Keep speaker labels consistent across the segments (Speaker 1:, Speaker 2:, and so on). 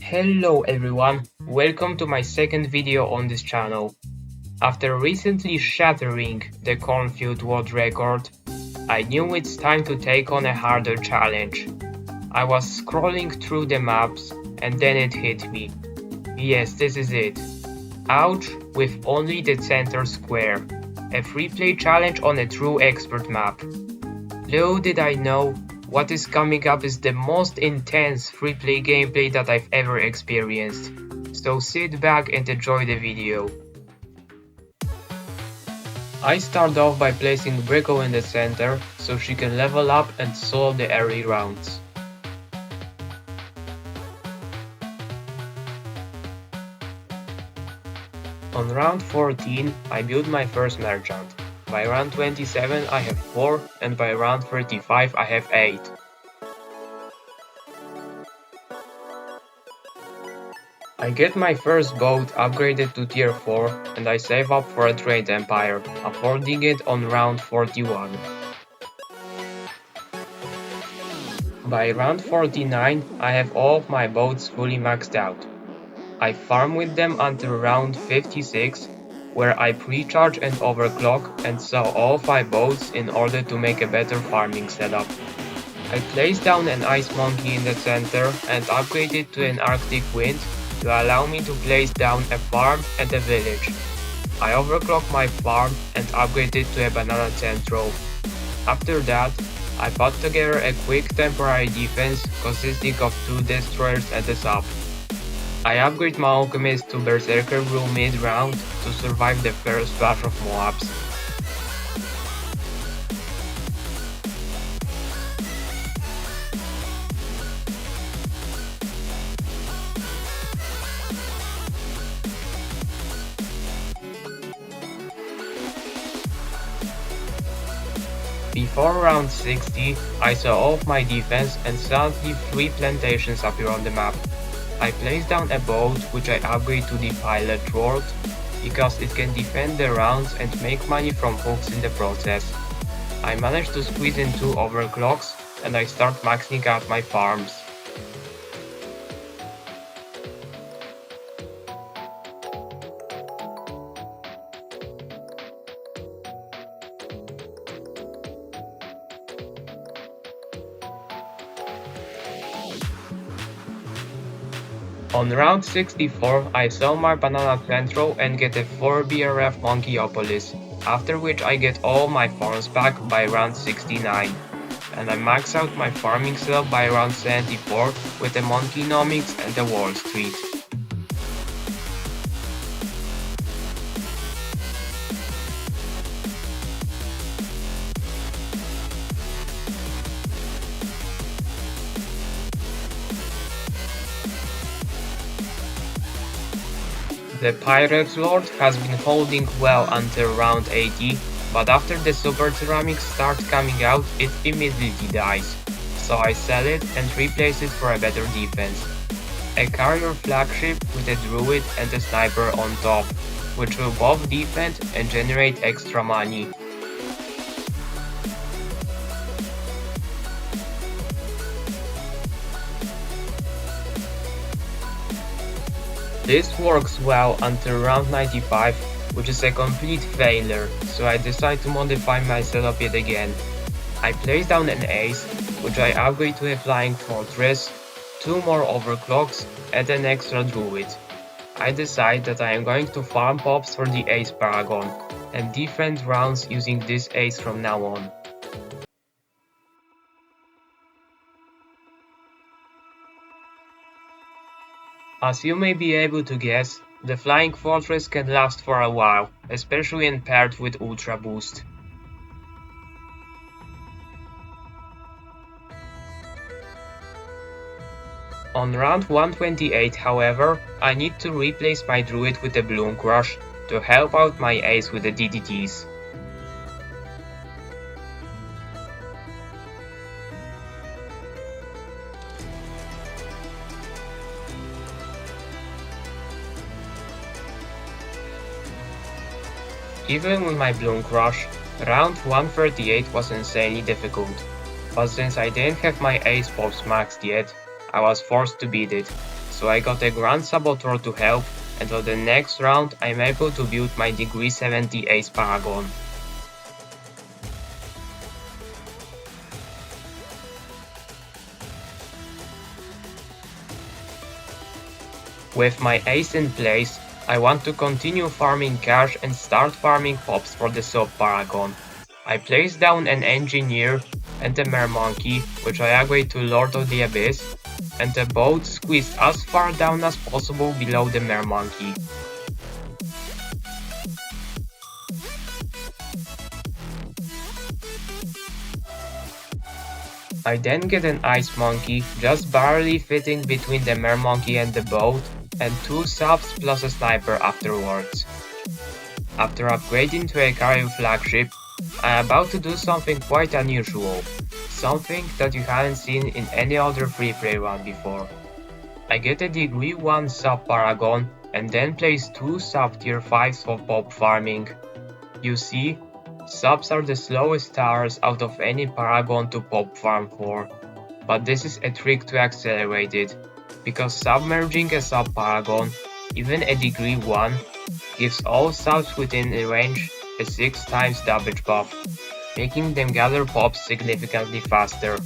Speaker 1: Hello everyone, welcome to my second video on this channel. After recently shattering the cornfield world record, I knew it's time to take on a harder challenge. I was scrolling through the maps and then it hit me. Yes, this is it. Ouch, with only the center square. A free play challenge on a true expert map. Little did I know, what is coming up is the most intense free play gameplay that I've ever experienced. So sit back and enjoy the video. I start off by placing Brico in the center so she can level up and solo the early rounds. On round 14, I build my first merchant. By round 27 I have 4 and by round 35 I have 8. I get my first boat upgraded to tier 4 and I save up for a trade empire, affording it on round 41. By round 49 I have all of my boats fully maxed out. I farm with them until round 56, where I pre-charge and overclock and sell all 5 boats in order to make a better farming setup. I place down an ice monkey in the center and upgrade it to an arctic wind to allow me to place down a farm and a village. I overclock my farm and upgrade it to a banana central. After that, I put together a quick temporary defense consisting of 2 destroyers and a sub. I upgrade my alchemist to berserker rule mid-round to survive the first batch of Moabs. Before round 60, I saw all of my defense and suddenly 3 plantations appear on the map. I place down a boat which I upgrade to the pilot world because it can defend the rounds and make money from hooks in the process. I managed to squeeze in 2 overclocks and I start maxing out my farms. On round 64, I sell my banana central and get a 4 BRF Monkeyopolis, after which I get all my farms back by round 69. And I max out my farming setup by round 74 with a Monkeynomics and a Wall Street. The Pirates Lord has been holding well until round 80, but after the Super Ceramics start coming out, it immediately dies, so I sell it and replace it for a better defense. A carrier flagship with a druid and a sniper on top, which will both defend and generate extra money. This works well until round 95, which is a complete failure, so I decide to modify my setup yet again. I place down an ace, which I upgrade to a flying fortress, 2 more overclocks and an extra druid. I decide that I am going to farm pops for the ace Paragon, and different rounds using this ace from now on. As you may be able to guess, the Flying Fortress can last for a while, especially when paired with Ultra Boost. On round 128, however, I need to replace my druid with a Bloom Crush to help out my ace with the DDTs. Even with my Bloom Crush, round 138 was insanely difficult, but since I didn't have my ace pops maxed yet, I was forced to beat it, so I got a Grand Saboteur to help, and for the next round I'm able to build my degree 70 Ace Paragon. With my ace in place, I want to continue farming cash and start farming pops for the sub Paragon. I place down an engineer and a mer monkey, which I upgrade to Lord of the Abyss, and a boat squeezed as far down as possible below the mer monkey. I then get an ice monkey, just barely fitting between the mer monkey and the boat, and 2 subs plus a sniper afterwards. After upgrading to a carrier flagship, I am about to do something quite unusual, something that you haven't seen in any other free play run before. I get a degree 1 sub Paragon and then place 2 sub tier 5s for pop farming. You see, subs are the slowest towers out of any Paragon to pop farm for, but this is a trick to accelerate it, because submerging a sub Paragon, even a degree 1, gives all subs within a range a 6 times damage buff, making them gather pops significantly faster.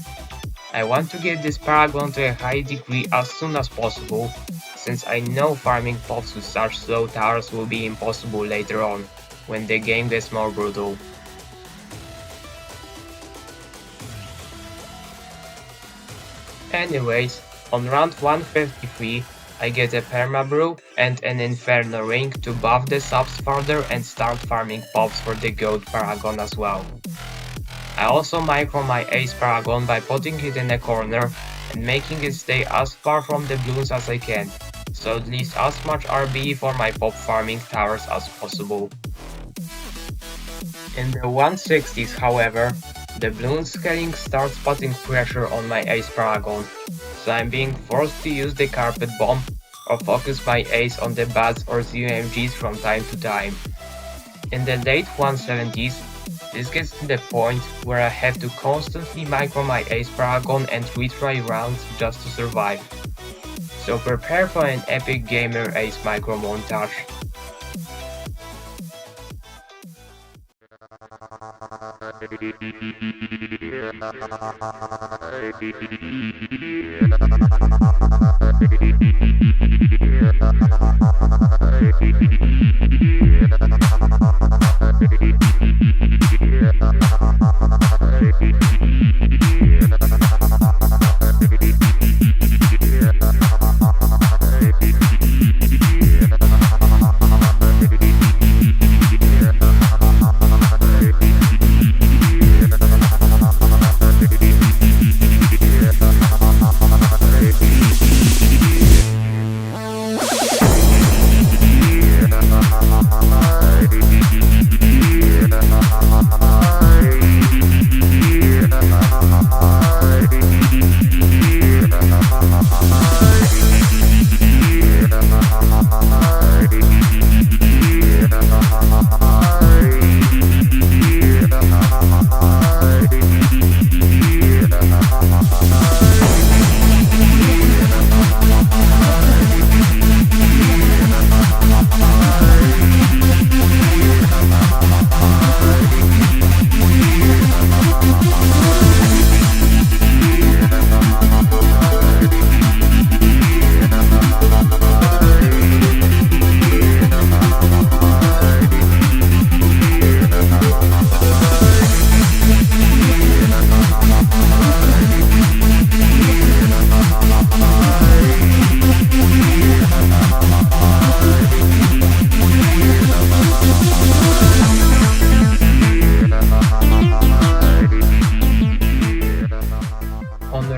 Speaker 1: I want to get this Paragon to a high degree as soon as possible, since I know farming pops with such slow towers will be impossible later on, when the game gets more brutal. Anyways, on round 153, I get a permabrew and an inferno ring to buff the subs further and start farming pops for the goat Paragon as well. I also micro my ace Paragon by putting it in a corner and making it stay as far from the bloons as I can, so it leaves as much RB for my pop farming towers as possible. In the 160s, however, the bloon scaling starts putting pressure on my ace Paragon, so I'm being forced to use the carpet bomb or focus my ace on the bats or ZMGs from time to time. In the late 170s, this gets to the point where I have to constantly micro my ace Paragon and retry rounds just to survive. So prepare for an epic gamer ace micro montage.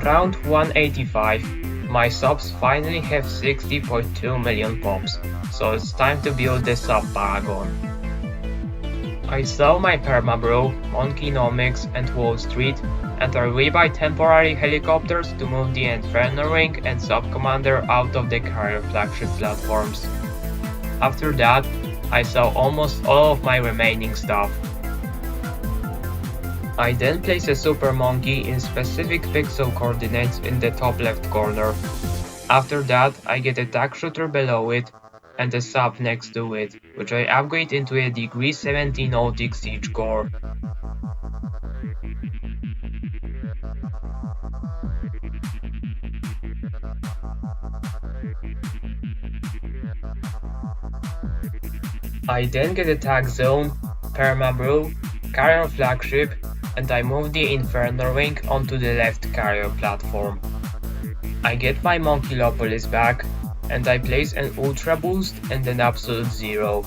Speaker 1: Round 185, my subs finally have 60.2 million pops, so it's time to build the sub Paragon. I sell my permabrew, Monkeynomics and Wall Street, and I rebuy temporary helicopters to move the Inferno Ring and Sub Commander out of the carrier flagship platforms. After that, I sell almost all of my remaining stuff. I then place a super monkey in specific pixel coordinates in the top left corner. After that, I get a tag shooter below it and a sub next to it, which I upgrade into a degree 70 Nautic siege core. I then get a tag zone, perma-brew, carrier flagship, and I move the Inferno Wing onto the left carrier platform. I get my Monkeylopolis back, and I place an Ultra Boost and an Absolute Zero.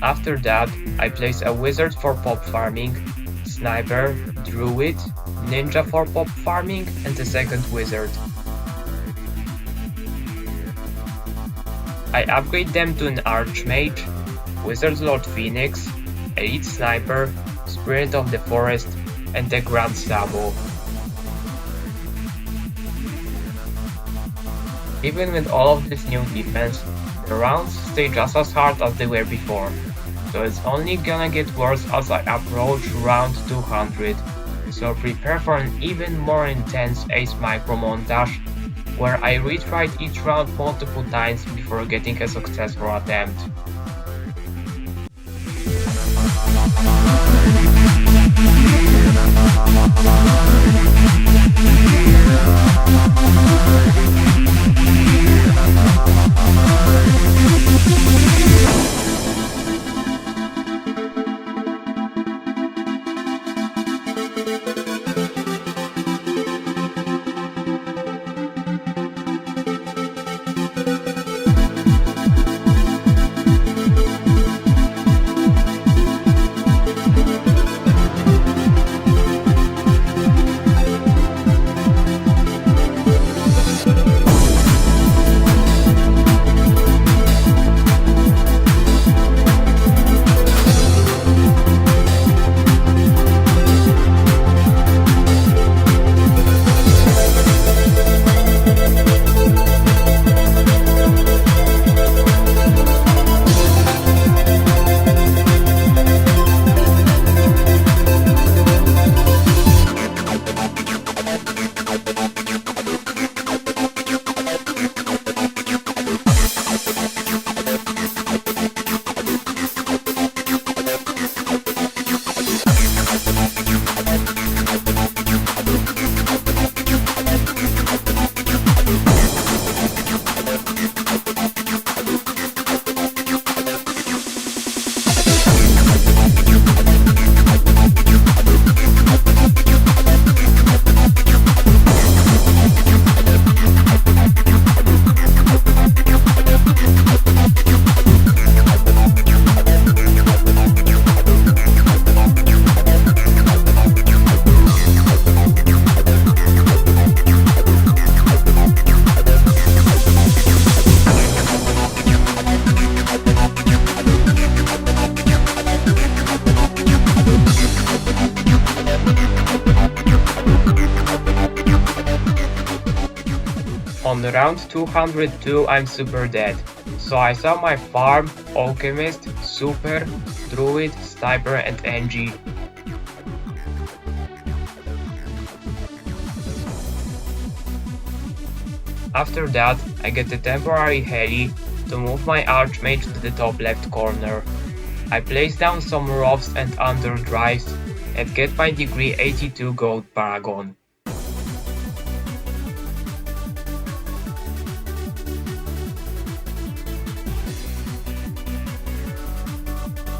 Speaker 1: After that, I place a Wizard for pop farming, Sniper, Druid, Ninja for pop farming, and a second Wizard. I upgrade them to an Archmage, Wizard Lord Phoenix, Elite Sniper, Spirit of the Forest, and the Grand Sabo. Even with all of this new defense, the rounds stay just as hard as they were before, so it's only gonna get worse as I approach round 200, so prepare for an even more intense Ace Micro montage, where I retry each round multiple times before getting a successful attempt. On round 202 I'm super dead, so I saw my farm, Alchemist, Super, Druid, Sniper and NG. After that, I get a temporary heli to move my Archmage to the top left corner. I place down some roughs and underdrives and get my degree 82 gold Paragon.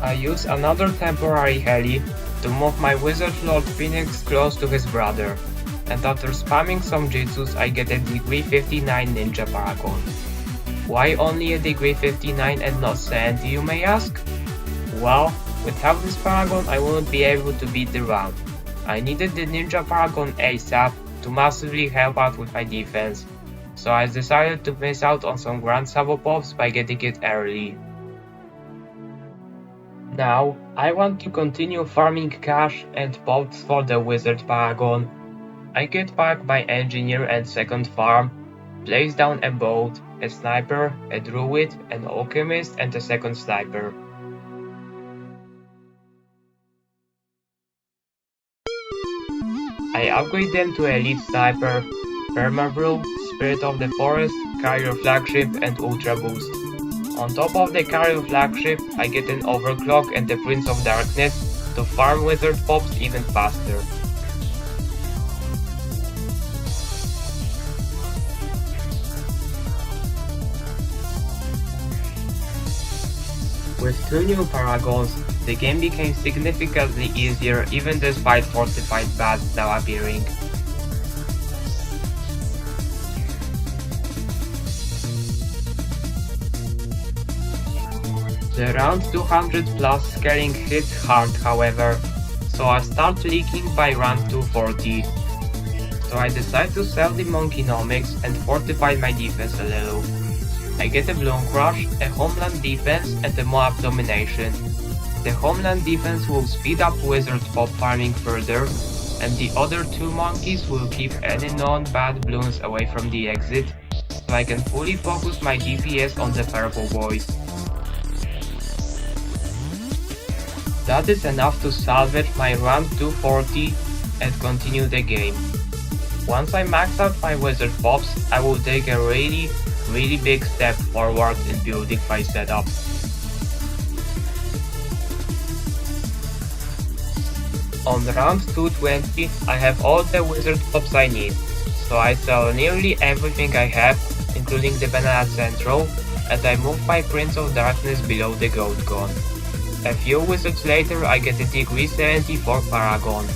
Speaker 1: I use another temporary heli to move my Wizard Lord Phoenix close to his brother, and after spamming some jutsus I get a degree 59 Ninja Paragon. Why only a degree 59 and not 70, you may ask? Well, without this Paragon I wouldn't be able to beat the round. I needed the Ninja Paragon ASAP to massively help out with my defense, so I decided to miss out on some Grand Sabo pops by getting it early. Now, I want to continue farming cash and pops for the Wizard Paragon. I get back my Engineer and second farm, place down a boat, a Sniper, a Druid, an Alchemist and a second Sniper. I upgrade them to Elite Sniper, Perma-Brew, Spirit of the Forest, Carrier Flagship, and Ultra Boost. On top of the Carrier Flagship, I get an Overclock and the Prince of Darkness to farm Wizard Pops even faster. With 2 new Paragons, the game became significantly easier even despite fortified bats now appearing. The round 200 plus scaling hits hard however, so I start leaking by round 240. So I decide to sell the Monkeynomics and fortify my defense a little. I get a Bloon Crush, a Homeland Defense, and a Moab Domination. The Homeland Defense will speed up Wizard Pop farming further, and the other 2 monkeys will keep any non-bad bloons away from the exit, so I can fully focus my DPS on the purple boys. That is enough to salvage my round 240 and continue the game. Once I max out my Wizard Pops, I will take a really big step forward in building my setup. On round 220, I have all the Wizard Pops I need, so I sell nearly everything I have, including the Banana Central, and I move my Prince of Darkness below the Goat Gun. A few wizards later, I get a degree 74 Paragon.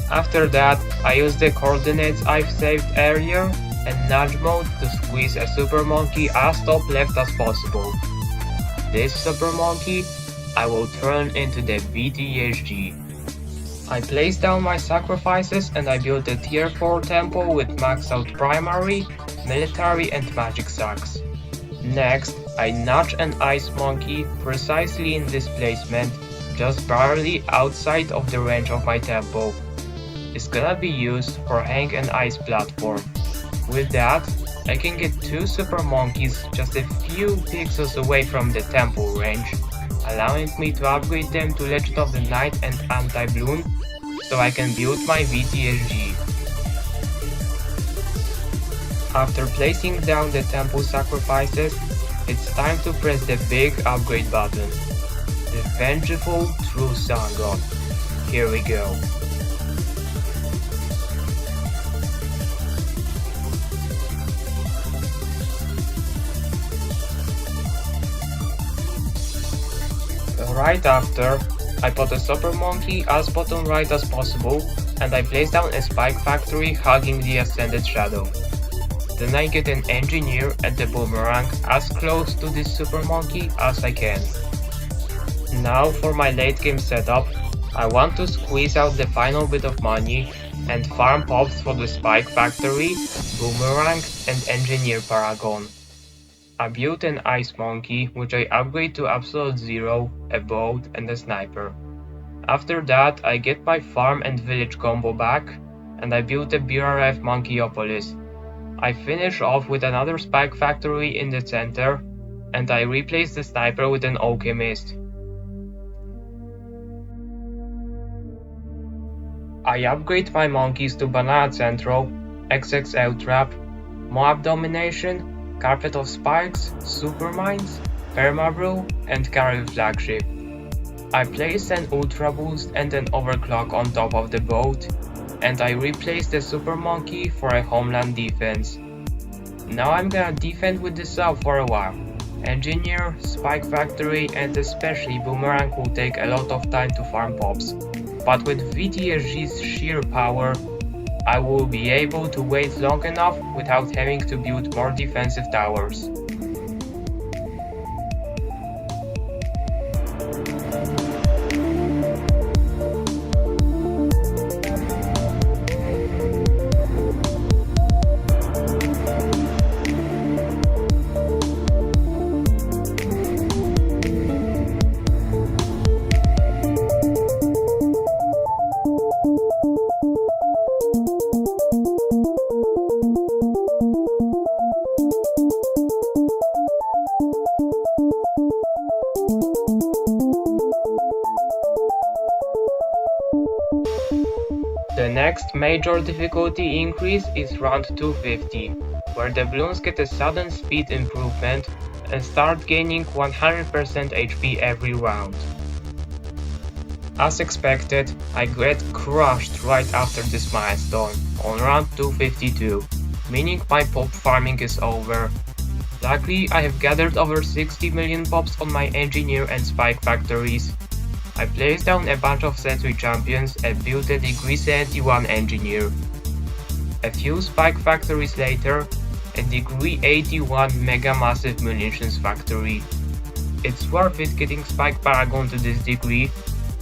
Speaker 1: After that, I use the coordinates I've saved earlier and nudge mode to squeeze a super monkey as top left as possible. This super monkey I will turn into the VTSG. I place down my sacrifices and I build a tier 4 temple with maxed out primary, military and magic sacks. Next, I nudge an ice monkey precisely in this placement, just barely outside of the range of my temple. It's gonna be used for hang an ice platform. With that, I can get 2 super monkeys just a few pixels away from the temple range, allowing me to upgrade them to Legend of the Night and Anti-Bloon, so I can build my VTSG. After placing down the temple sacrifices, it's time to press the big upgrade button. The Vengeful True Sun God. Here we go. Right after, I put a super monkey as bottom right as possible, and I place down a spike factory hugging the ascended shadow. Then I get an engineer and a boomerang as close to this super monkey as I can. Now for my late game setup, I want to squeeze out the final bit of money and farm pops for the spike factory, boomerang and engineer paragon. I built an ice monkey which I upgrade to absolute 0, a boat and a sniper. After that I get my farm and village combo back and I built a BRF Monkeyopolis. I finish off with another spike factory in the center and I replace the sniper with an alchemist. I upgrade my monkeys to Banana Central, XXL Trap, Moab Domination, Carpet of Spikes, Super Mines, Perma-Brew, and Carrier Flagship. I place an Ultra Boost and an Overclock on top of the boat, and I replace the Super Monkey for a Homeland Defense. Now I'm gonna defend with the sub for a while. Engineer, Spike Factory, and especially Boomerang will take a lot of time to farm pops, but with VTSG's sheer power, I will be able to wait long enough without having to build more defensive towers. next major difficulty increase is round 250, where the bloons get a sudden speed improvement and start gaining 100% HP every round. As expected, I get crushed right after this milestone, on round 252, meaning my pop farming is over. Luckily, I have gathered over 60 million pops on my engineer and spike factories. I placed down a bunch of century champions and built a degree 71 engineer. A few spike factories later, a degree 81 mega massive munitions factory. It's worth it getting spike Paragon to this degree,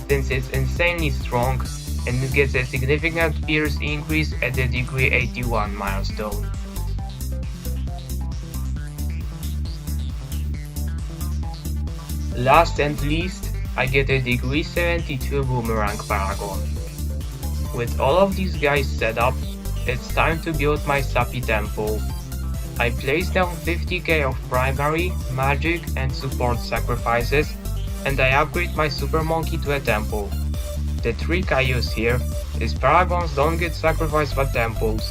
Speaker 1: since it's insanely strong and it gets a significant pierce increase at the degree 81 milestone. Last and least, I get a degree 72 boomerang Paragon. With all of these guys set up, it's time to build my sappy temple. I place down 50k of primary, magic and support sacrifices, and I upgrade my super monkey to a temple. The trick I use here is Paragons don't get sacrificed by temples,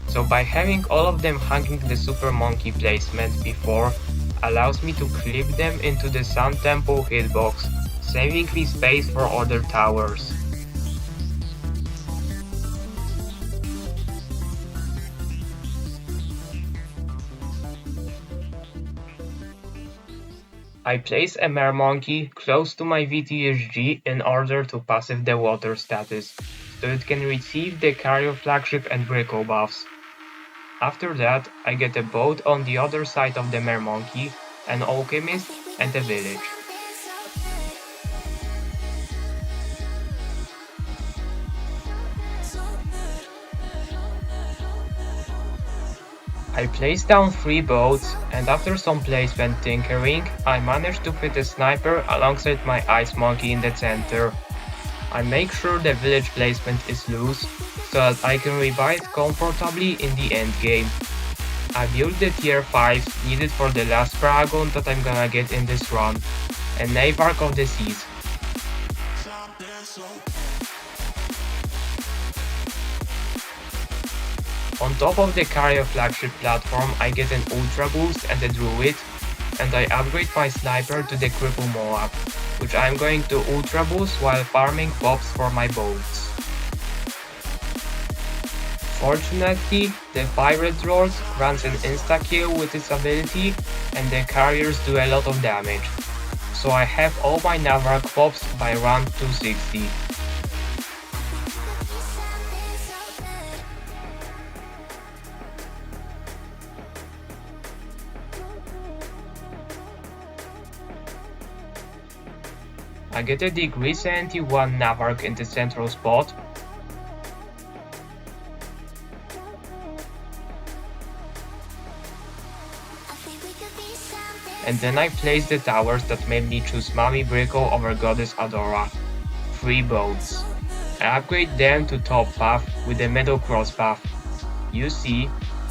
Speaker 1: so by having all of them hanging the super monkey placement before allows me to clip them into the sun temple hitbox, saving me space for other towers. I place a mare monkey close to my VTSG in order to passive the water status, so it can receive the carrier flagship and Brico buffs. After that, I get a boat on the other side of the mare monkey, an alchemist, and a village. I placed down 3 boats, and after some placement tinkering, I managed to fit a sniper alongside my ice monkey in the center. I make sure the village placement is loose, so that I can rebuy it comfortably in the endgame. I built the tier 5s needed for the last Paragon that I'm gonna get in this run, a Navarch of the Seas. On top of the carrier flagship platform, I get an ultra boost and a druid, and I upgrade my sniper to the cripple Moab, which I'm going to ultra boost while farming pops for my boats. Fortunately, the pirate rolls grants an insta kill with its ability, and the carriers do a lot of damage, so I have all my Navarch pops by round 260. I get a degree 71 Navarch in the central spot, and then I place the towers that made me choose Mami Brico over Goddess Adora. 3 boats. I upgrade them to top path with the middle cross path. You see,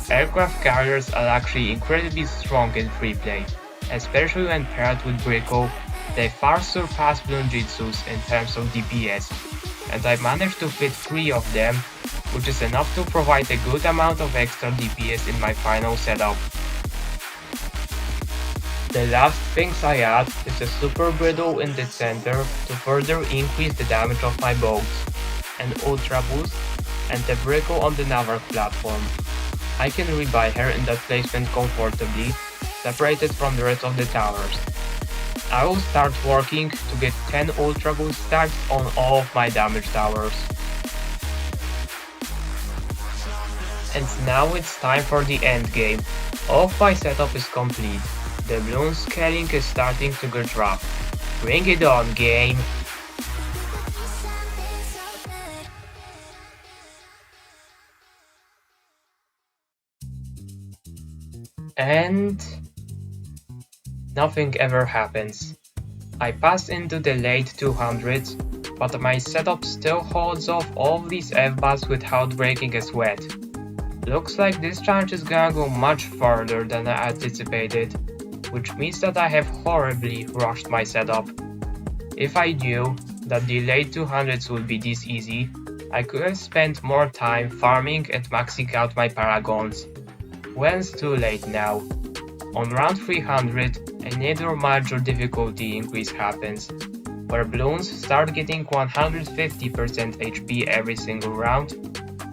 Speaker 1: aircraft carriers are actually incredibly strong in free play, especially when paired with Brico. They far surpass bloonjitsus in terms of DPS, and I managed to fit 3 of them, which is enough to provide a good amount of extra DPS in my final setup. The last things I add is a super brittle in the center to further increase the damage of my boats, an ultra boost, and the Brico on the Navarch platform. I can rebuy her in that placement comfortably, separated from the rest of the towers. I will start working to get 10 ultra boost stacks on all of my damage towers. And now it's time for the endgame. All of my setup is complete. The bloon scaling is starting to get rough. Bring it on, game! And nothing ever happens. I pass into the late 200s, but my setup still holds off all these F-bars without breaking a sweat. Looks like this challenge is gonna go much further than I anticipated, which means that I have horribly rushed my setup. If I knew that the late 200s would be this easy, I could have spent more time farming and maxing out my Paragons. Well, it's too late now. On round 300, another major difficulty increase happens, where bloons start getting 150% HP every single round,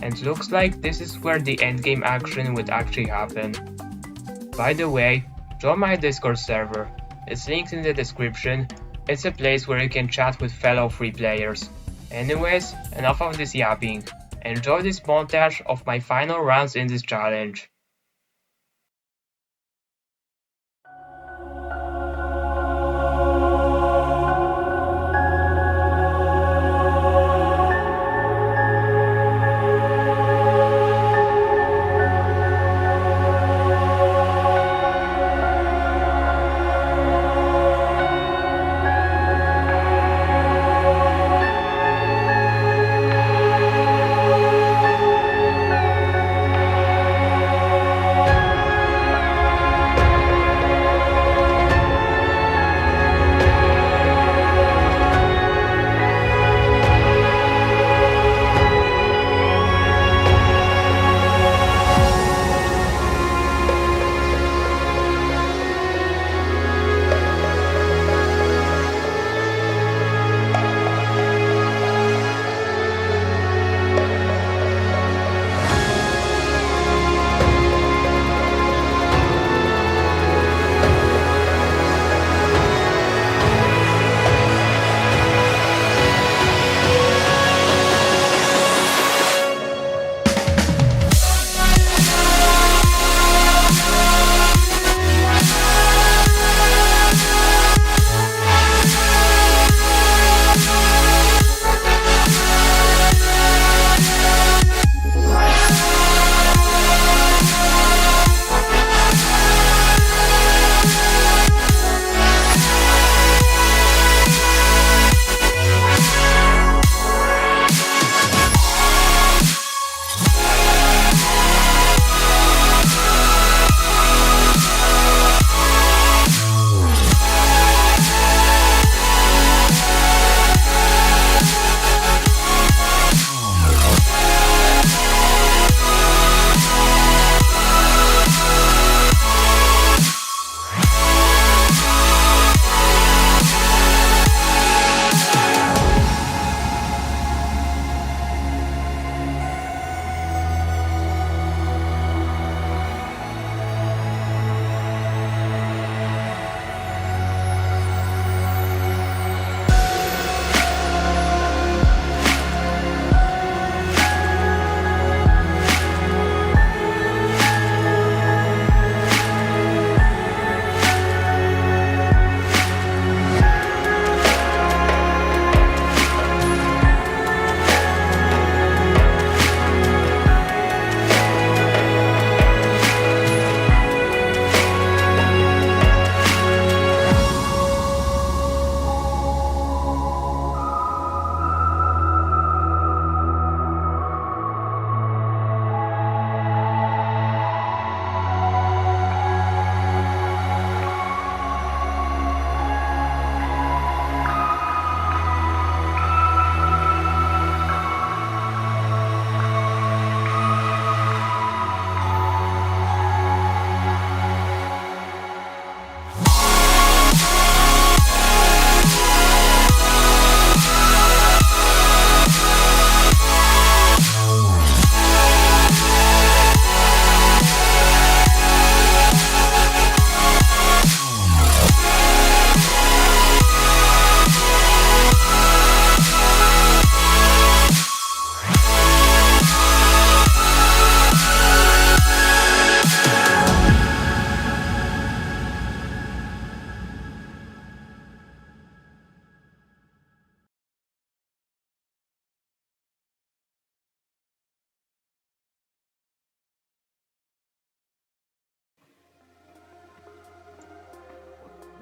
Speaker 1: and looks like this is where the endgame action would actually happen. By the way, join my Discord server, it's linked in the description. It's a place where you can chat with fellow free players. Anyways, enough of this yapping. Enjoy this montage of my final rounds in this challenge.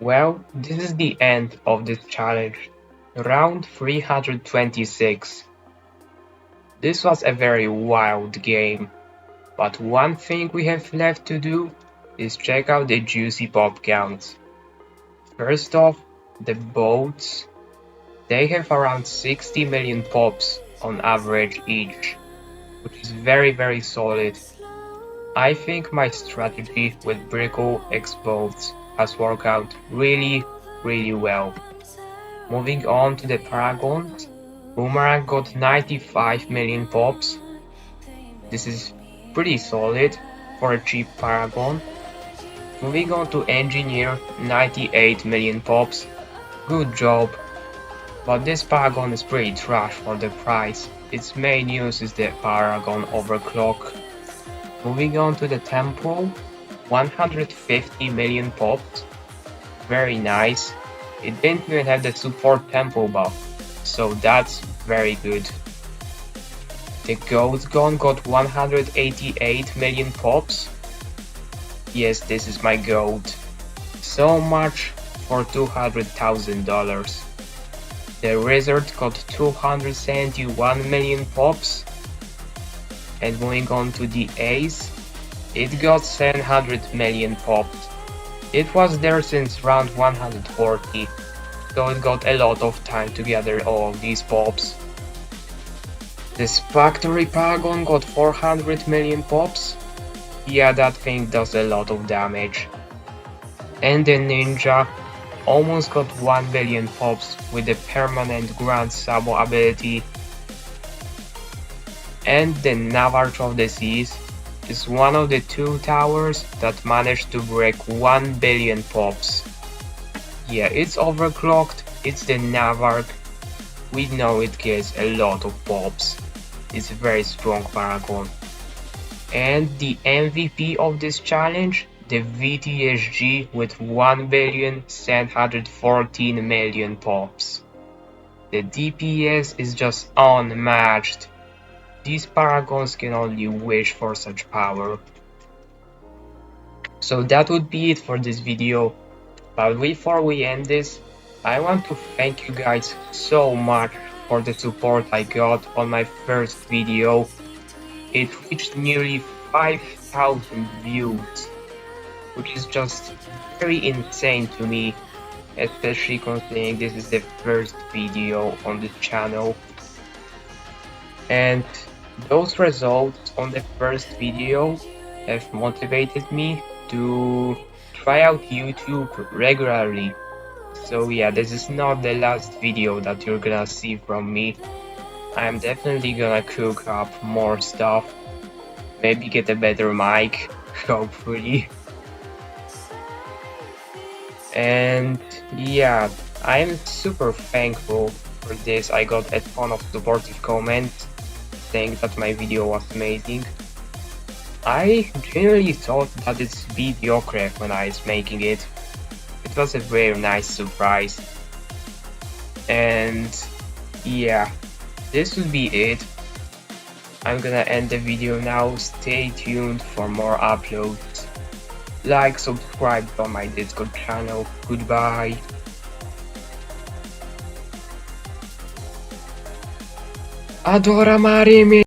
Speaker 1: Well, this is the end of this challenge. Round 326. This was a very wild game, but one thing we have left to do is check out the juicy pop counts. First off, the boats. They have around 60 million pops, on average each, which is very solid. I think my strategy with Brickle X boats has worked out really well. Moving on to the Paragons, Boomerang got 95 million pops. This is pretty solid for a cheap Paragon. Moving on to Engineer, 98 million pops. Good job. But this Paragon is pretty trash for the price. Its main use is the Paragon overclock. Moving on to the Temple, 150 million pops. Very nice. It didn't even have the support tempo buff, so that's very good. The Ghost Gun got 188 million pops. Yes, this is my goat. So much for $200,000. The Wizard got 271 million pops. And moving on to the Ace, it got 700 million pops. It was there since round 140, so it got a lot of time to gather all of these pops. This Factory Paragon got 400 million pops. Yeah, that thing does a lot of damage. And the Ninja almost got 1 billion pops with the permanent Grand Sabo ability. And the Navarch of the Seas is one of the 2 towers that managed to break 1 billion pops. Yeah, it's overclocked, it's the Navarch. We know it gets a lot of pops. It's a very strong Paragon. And the MVP of this challenge, the VTSG with 1,714,000,000 pops. The DPS is just unmatched. These Paragons can only wish for such power. So that would be it for this video. But before we end this, I want to thank you guys so much for the support I got on my first video. It reached nearly 5,000 views, which is just very insane to me, especially considering this is the first video on the channel. And those results on the first video have motivated me to try out YouTube regularly. So yeah, this is not the last video that you're gonna see from me. I'm definitely gonna cook up more stuff, maybe get a better mic, hopefully. And yeah, I'm super thankful for this. I got a ton of supportive comments saying that my video was amazing. I genuinely thought that it's mediocre when I was making it. It was a very nice surprise. And yeah, this would be it. I'm gonna end the video now. Stay tuned for more uploads. Like, subscribe on my Discord channel. Goodbye. Adora Marimi!